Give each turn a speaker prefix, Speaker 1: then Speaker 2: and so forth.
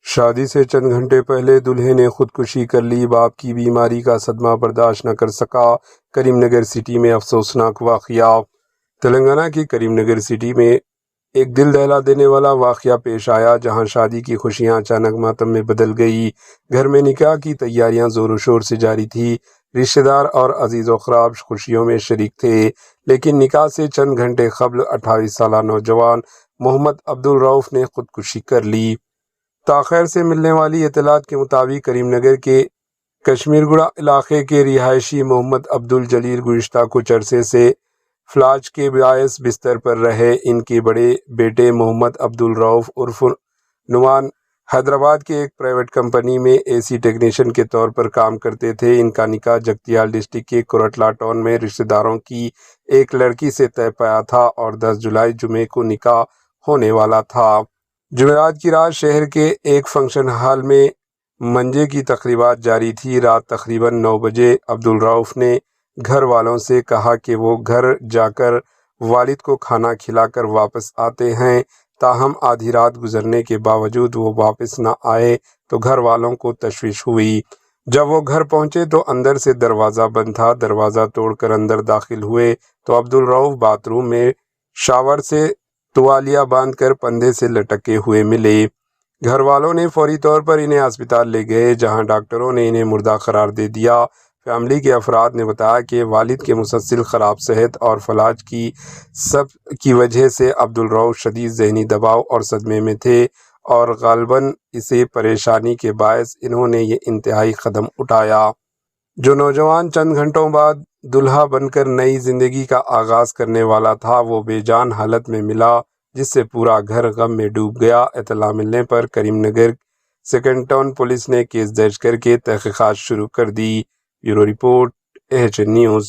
Speaker 1: شادی سے چند گھنٹے پہلے دلہے نے خودکشی کر لی۔ باپ کی بیماری کا صدمہ برداشت نہ کر سکا۔ کریم نگر سٹی میں افسوسناک واقعہ۔ تلنگانہ کی کریم نگر سٹی میں ایک دل دہلا دینے والا واقعہ پیش آیا، جہاں شادی کی خوشیاں اچانک ماتم میں بدل گئی۔ گھر میں نکاح کی تیاریاں زور و شور سے جاری تھی۔ رشتہ دار اور عزیز و اقرب خوشیوں میں شریک تھے، لیکن نکاح سے چند گھنٹے قبل 28 سالہ نوجوان محمد عبدالرؤف نے خودکشی کر لی۔ تاخیر سے ملنے والی اطلاعات کے مطابق کریم نگر کے کشمیر گڑھ علاقے کے رہائشی محمد عبدالجلیل گزشتہ کچھ عرصے سے فلج کے باعث بستر پر رہے۔ ان کے بڑے بیٹے محمد عبدالرؤف عرف نعمان حیدرآباد کے ایک پرائیویٹ کمپنی میں اے سی ٹیکنیشین کے طور پر کام کرتے تھے۔ ان کا نکاح جگتیال ڈسٹرکٹ کے کوٹلہ ٹاؤن میں رشتہ داروں کی ایک لڑکی سے طے پایا تھا اور 10 جولائی جمعے کو نکاح ہونے والا تھا۔ جمعرات کی رات شہر کے ایک فنکشن ہال میں منجے کی تقریبات جاری تھی۔ رات تقریباً 9 بجے عبدالرؤف نے گھر والوں سے کہا کہ وہ گھر جا کر والد کو کھانا کھلا کر واپس آتے ہیں، تاہم آدھی رات گزرنے کے باوجود وہ واپس نہ آئے تو گھر والوں کو تشویش ہوئی۔ جب وہ گھر پہنچے تو اندر سے دروازہ بند تھا۔ دروازہ توڑ کر اندر داخل ہوئے تو عبدالرؤف باتھ روم میں شاور سے تولیہ باندھ کر پردے سے لٹکے ہوئے ملے۔ گھر والوں نے فوری طور پر انہیں ہسپتال لے گئے، جہاں ڈاکٹروں نے انہیں مردہ قرار دے دیا۔ فیملی کے افراد نے بتایا کہ والد کے مسلسل خراب صحت اور فلج کی سب کی وجہ سے عبدالرؤف شدید ذہنی دباؤ اور صدمے میں تھے، اور غالباً اسی پریشانی کے باعث انہوں نے یہ انتہائی قدم اٹھایا۔ جو نوجوان چند گھنٹوں بعد دلہا بن کر نئی زندگی کا آغاز کرنے والا تھا، وہ بے جان حالت میں ملا، جس سے پورا گھر غم میں ڈوب گیا۔ اطلاع ملنے پر Karimnagar second town police نے کیس درج کر کے تحقیقات شروع کر دی۔ Bureau report, AHN news.